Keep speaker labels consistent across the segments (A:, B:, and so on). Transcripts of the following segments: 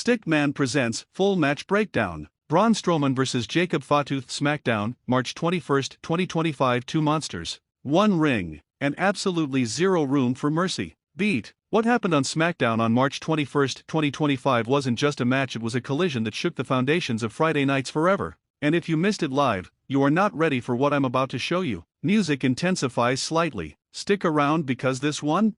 A: Stickman presents Full Match Breakdown. Braun Strowman vs. Jacob Fatu. SmackDown, March 21, 2025. Two monsters, one ring, and absolutely zero room for mercy. Beat. What happened on SmackDown on March 21, 2025 wasn't just a match, it was a collision that shook the foundations of Friday nights forever. And if you missed it live, you are not ready for what I'm about to show you. Music intensifies slightly. Stick around because this one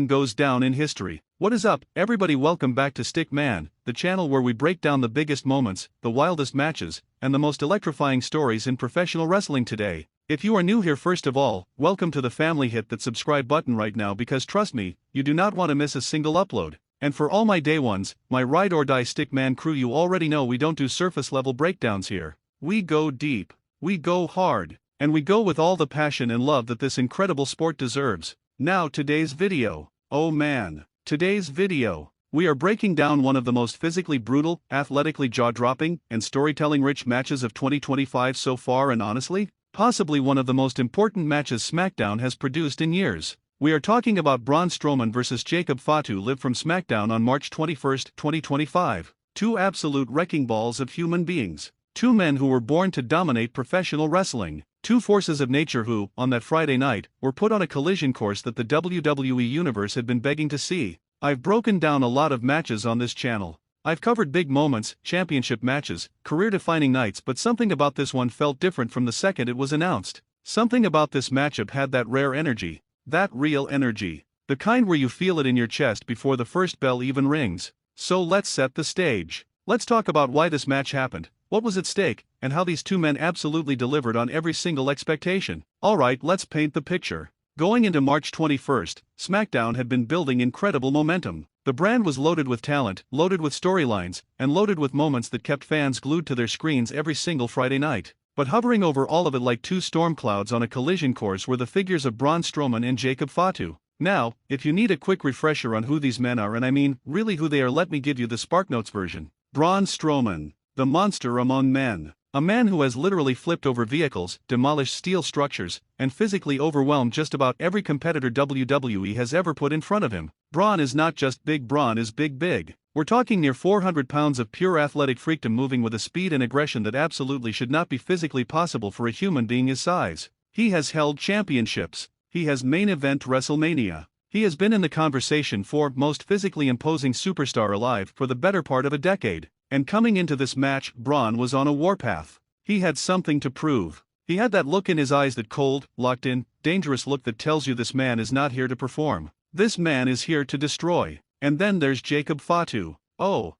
A: goes down in history. What is up, everybody? Welcome back to Stickman, the channel where we break down the biggest moments, the wildest matches, and the most electrifying stories in professional wrestling today. If you are new here, first of all, welcome to the family. Hit that subscribe button right now because trust me, you do not want to miss a single upload. And for all my day ones, my ride or die Stickman crew, you already know we don't do surface level breakdowns here. We go deep, we go hard, and we go with all the passion and love that this incredible sport deserves. Now today's video. Oh man. Today's video, we are breaking down one of the most physically brutal, athletically jaw-dropping, and storytelling-rich matches of 2025 so far, and honestly, possibly one of the most important matches SmackDown has produced in years. We are talking about Braun Strowman vs. Jacob Fatu, live from SmackDown on March 21, 2025. Two absolute wrecking balls of human beings. Two men who were born to dominate professional wrestling. Two forces of nature who, on that Friday night, were put on a collision course that the WWE Universe had been begging to see. I've broken down a lot of matches on this channel. I've covered big moments, championship matches, career-defining nights, but something about this one felt different from the second it was announced. Something about this matchup had that rare energy, that real energy, the kind where you feel it in your chest before the first bell even rings. So let's set the stage. Let's talk about why this match happened, what was at stake, and how these two men absolutely delivered on every single expectation. Alright, let's paint the picture. Going into March 21st, SmackDown had been building incredible momentum. The brand was loaded with talent, loaded with storylines, and loaded with moments that kept fans glued to their screens every single Friday night. But hovering over all of it like two storm clouds on a collision course were the figures of Braun Strowman and Jacob Fatu. Now, if you need a quick refresher on who these men are, and I mean really who they are, let me give you the SparkNotes version. Braun Strowman, the monster among men. A man who has literally flipped over vehicles, demolished steel structures, and physically overwhelmed just about every competitor WWE has ever put in front of him. Braun is not just big, Braun is big. We're talking near 400 pounds of pure athletic freakdom, moving with a speed and aggression that absolutely should not be physically possible for a human being his size. He has held championships. He has main event WrestleMania. He has been in the conversation for most physically imposing superstar alive for the better part of a decade. And coming into this match, Braun was on a warpath. He had something to prove. He had that look in his eyes, that cold, locked in, dangerous look that tells you this man is not here to perform. This man is here to destroy. And then there's Jacob Fatu. Oh,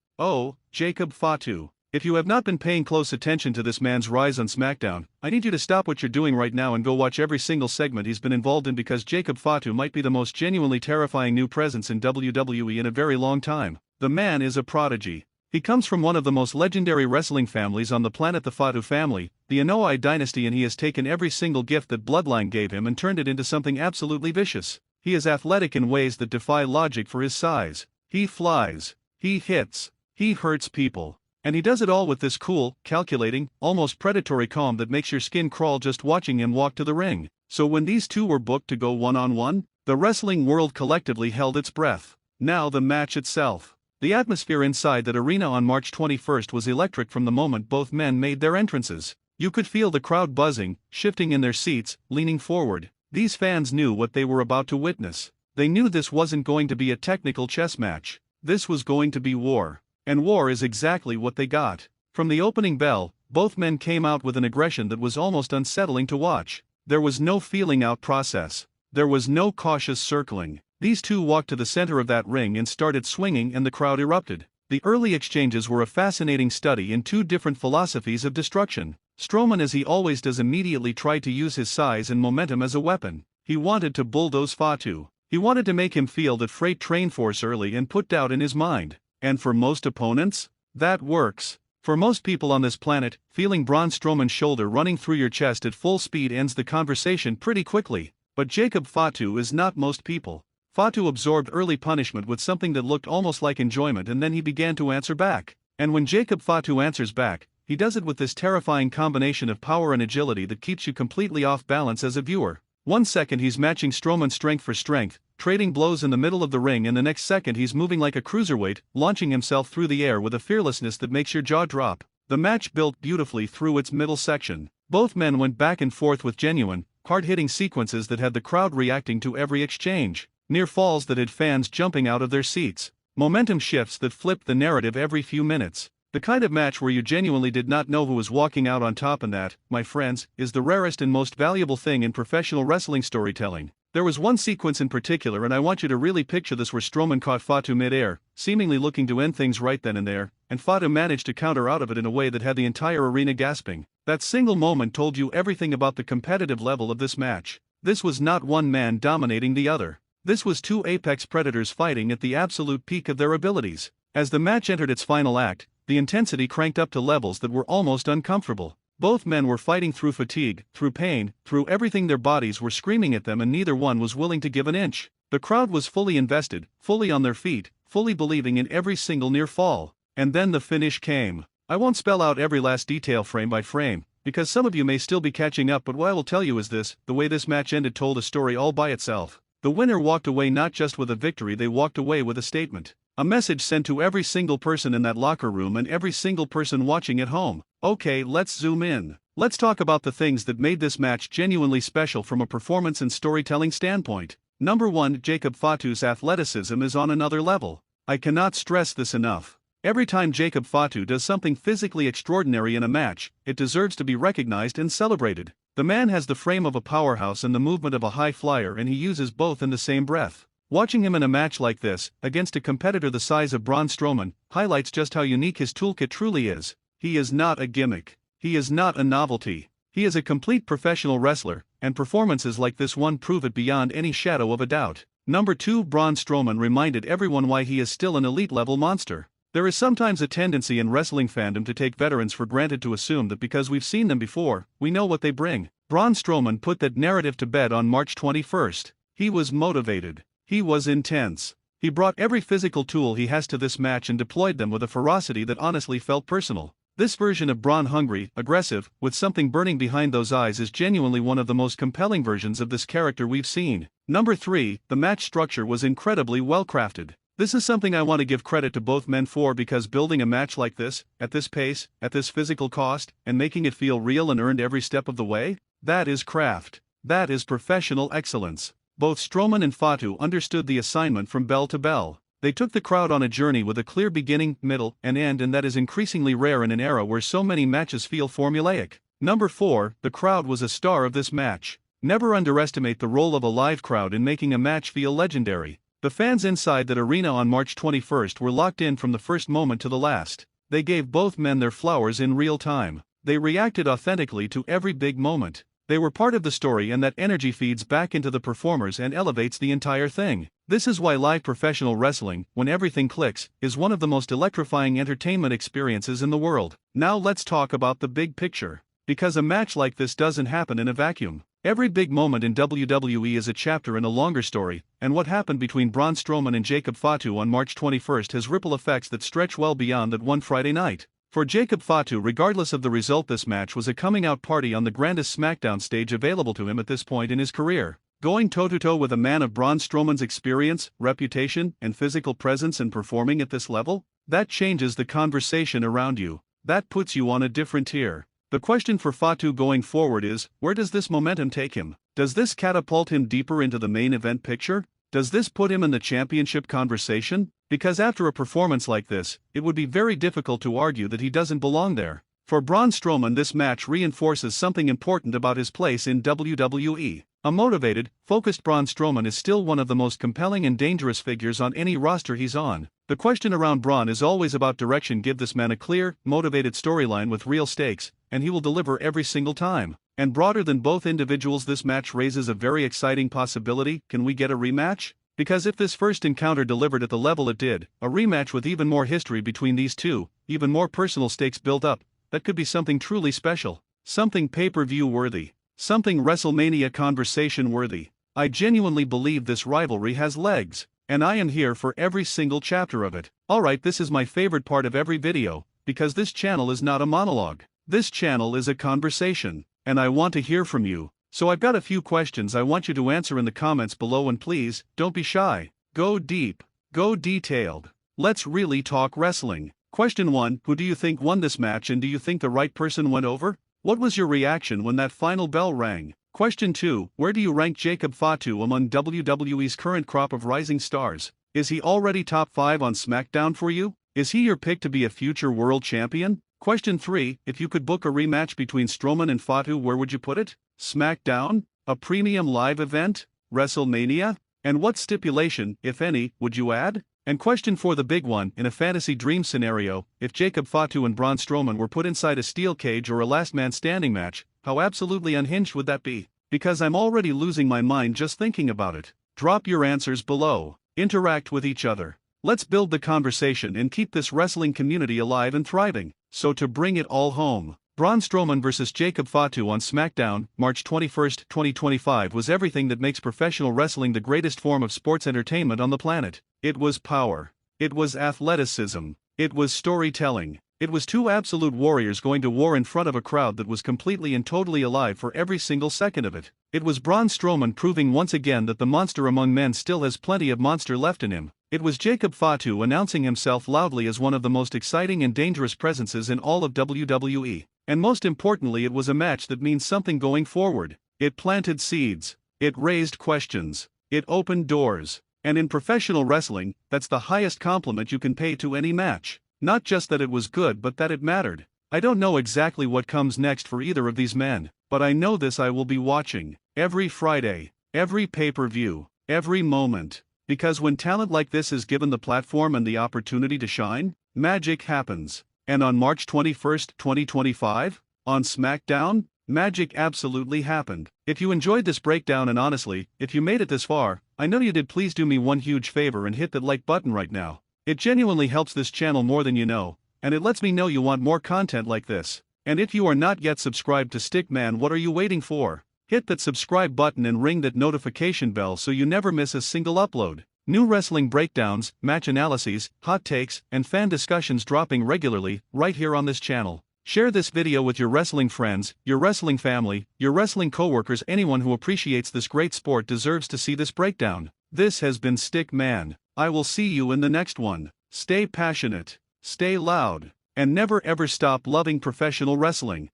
A: Jacob Fatu. If you have not been paying close attention to this man's rise on SmackDown, I need you to stop what you're doing right now and go watch every single segment he's been involved in, because Jacob Fatu might be the most genuinely terrifying new presence in WWE in a very long time. The man is a prodigy. He comes from one of the most legendary wrestling families on the planet, the Fatu family, the Anoa'i dynasty, and he has taken every single gift that bloodline gave him and turned it into something absolutely vicious. He is athletic in ways that defy logic for his size. He flies, he hits, he hurts people. And he does it all with this cool, calculating, almost predatory calm that makes your skin crawl just watching him walk to the ring. So when these two were booked to go one-on-one, the wrestling world collectively held its breath. Now the match itself. The atmosphere inside that arena on March 21st was electric from the moment both men made their entrances. You could feel the crowd buzzing, shifting in their seats, leaning forward. These fans knew what they were about to witness. They knew this wasn't going to be a technical chess match. This was going to be war. And war is exactly what they got. From the opening bell, both men came out with an aggression that was almost unsettling to watch. There was no feeling out process. There was no cautious circling. These two walked to the center of that ring and started swinging, and the crowd erupted. The early exchanges were a fascinating study in two different philosophies of destruction. Strowman, as he always does, immediately tried to use his size and momentum as a weapon. He wanted to bulldoze Fatu. He wanted to make him feel that freight train force early and put doubt in his mind. And for most opponents, that works. For most people on this planet, feeling Braun Strowman's shoulder running through your chest at full speed ends the conversation pretty quickly. But Jacob Fatu is not most people. Fatu absorbed early punishment with something that looked almost like enjoyment, and then he began to answer back. And when Jacob Fatu answers back, he does it with this terrifying combination of power and agility that keeps you completely off balance as a viewer. One second he's matching Strowman strength for strength, trading blows in the middle of the ring, and the next second he's moving like a cruiserweight, launching himself through the air with a fearlessness that makes your jaw drop. The match built beautifully through its middle section. Both men went back and forth with genuine, hard-hitting sequences that had the crowd reacting to every exchange. Near falls that had fans jumping out of their seats. Momentum shifts that flipped the narrative every few minutes. The kind of match where you genuinely did not know who was walking out on top, and that, my friends, is the rarest and most valuable thing in professional wrestling storytelling. There was one sequence in particular, and I want you to really picture this, where Strowman caught Fatu mid-air, seemingly looking to end things right then and there, and Fatu managed to counter out of it in a way that had the entire arena gasping. That single moment told you everything about the competitive level of this match. This was not one man dominating the other. This was two apex predators fighting at the absolute peak of their abilities. As the match entered its final act, the intensity cranked up to levels that were almost uncomfortable. Both men were fighting through fatigue, through pain, through everything. Their bodies were screaming at them, and neither one was willing to give an inch. The crowd was fully invested, fully on their feet, fully believing in every single near fall. And then the finish came. I won't spell out every last detail frame by frame, because some of you may still be catching up, but what I will tell you is this: the way this match ended told a story all by itself. The winner walked away not just with a victory, they walked away with a statement. A message sent to every single person in that locker room and every single person watching at home. Okay, let's zoom in. Let's talk about the things that made this match genuinely special from a performance and storytelling standpoint. Number 1, Jacob Fatu's athleticism is on another level. I cannot stress this enough. Every time Jacob Fatu does something physically extraordinary in a match, it deserves to be recognized and celebrated. The man has the frame of a powerhouse and the movement of a high flyer, and he uses both in the same breath. Watching him in a match like this, against a competitor the size of Braun Strowman, highlights just how unique his toolkit truly is. He is not a gimmick. He is not a novelty. He is a complete professional wrestler, and performances like this one prove it beyond any shadow of a doubt. Number 2, Braun Strowman reminded everyone why he is still an elite-level monster. There is sometimes a tendency in wrestling fandom to take veterans for granted, to assume that because we've seen them before, we know what they bring. Braun Strowman put that narrative to bed on March 21st. He was motivated. He was intense. He brought every physical tool he has to this match and deployed them with a ferocity that honestly felt personal. This version of Braun, hungry, aggressive, with something burning behind those eyes, is genuinely one of the most compelling versions of this character we've seen. Number 3, the match structure was incredibly well crafted. This is something I want to give credit to both men for, because building a match like this, at this pace, at this physical cost, and making it feel real and earned every step of the way, that is craft. That is professional excellence. Both Strowman and Fatu understood the assignment from bell to bell. They took the crowd on a journey with a clear beginning, middle, and end, and that is increasingly rare in an era where so many matches feel formulaic. Number 4, the crowd was a star of this match. Never underestimate the role of a live crowd in making a match feel legendary. The fans inside that arena on March 21st were locked in from the first moment to the last. They gave both men their flowers in real time. They reacted authentically to every big moment. They were part of the story, and that energy feeds back into the performers and elevates the entire thing. This is why live professional wrestling, when everything clicks, is one of the most electrifying entertainment experiences in the world. Now let's talk about the big picture. Because a match like this doesn't happen in a vacuum. Every big moment in WWE is a chapter in a longer story, and what happened between Braun Strowman and Jacob Fatu on March 21st has ripple effects that stretch well beyond that one Friday night. For Jacob Fatu, regardless of the result, this match was a coming-out party on the grandest SmackDown stage available to him at this point in his career. Going toe-to-toe with a man of Braun Strowman's experience, reputation, and physical presence, and performing at this level? That changes the conversation around you. That puts you on a different tier. The question for Fatu going forward is, where does this momentum take him? Does this catapult him deeper into the main event picture? Does this put him in the championship conversation? Because after a performance like this, it would be very difficult to argue that he doesn't belong there. For Braun Strowman, this match reinforces something important about his place in WWE. A motivated, focused Braun Strowman is still one of the most compelling and dangerous figures on any roster he's on. The question around Braun is always about direction. Give this man a clear, motivated storyline with real stakes, and he will deliver every single time. And broader than both individuals, this match raises a very exciting possibility. Can we get a rematch? Because if this first encounter delivered at the level it did, a rematch with even more history between these two, even more personal stakes built up, that could be something truly special. Something pay-per-view worthy. Something WrestleMania conversation worthy. I genuinely believe this rivalry has legs, and I am here for every single chapter of it. Alright, this is my favorite part of every video, because this channel is not a monologue. This channel is a conversation, and I want to hear from you. So I've got a few questions I want you to answer in the comments below, and please, don't be shy. Go deep. Go detailed. Let's really talk wrestling. Question 1. Who do you think won this match, and do you think the right person went over? What was your reaction when that final bell rang? Question 2. Where do you rank Jacob Fatu among WWE's current crop of rising stars? Is he already top 5 on SmackDown for you? Is he your pick to be a future world champion? Question 3. If you could book a rematch between Strowman and Fatu, where would you put it? SmackDown? A premium live event? WrestleMania? And what stipulation, if any, would you add? And question 4, the big one, in a fantasy dream scenario, if Jacob Fatu and Braun Strowman were put inside a steel cage or a last man standing match, how absolutely unhinged would that be? Because I'm already losing my mind just thinking about it. Drop your answers below. Interact with each other. Let's build the conversation and keep this wrestling community alive and thriving. So to bring it all home, Braun Strowman vs. Jacob Fatu on SmackDown, March 21, 2025 was everything that makes professional wrestling the greatest form of sports entertainment on the planet. It was power. It was athleticism. It was storytelling. It was two absolute warriors going to war in front of a crowd that was completely and totally alive for every single second of it. It was Braun Strowman proving once again that the monster among men still has plenty of monster left in him. It was Jacob Fatu announcing himself loudly as one of the most exciting and dangerous presences in all of WWE. And most importantly, it was a match that means something going forward. It planted seeds. It raised questions. It opened doors. And in professional wrestling, that's the highest compliment you can pay to any match. Not just that it was good, but that it mattered. I don't know exactly what comes next for either of these men, but I know this: I will be watching every Friday, every pay-per-view, every moment. Because when talent like this is given the platform and the opportunity to shine, magic happens. And on March 21, 2025, on SmackDown, magic absolutely happened. If you enjoyed this breakdown, and honestly, if you made it this far, I know you did, please do me one huge favor and hit that like button right now. It genuinely helps this channel more than you know, and it lets me know you want more content like this. And if you are not yet subscribed to Stickman, what are you waiting for? Hit that subscribe button and ring that notification bell so you never miss a single upload. New wrestling breakdowns, match analyses, hot takes, and fan discussions dropping regularly, right here on this channel. Share this video with your wrestling friends, your wrestling family, your wrestling coworkers. Anyone who appreciates this great sport deserves to see this breakdown. This has been Stickman. I will see you in the next one. Stay passionate, stay loud, and never ever stop loving professional wrestling.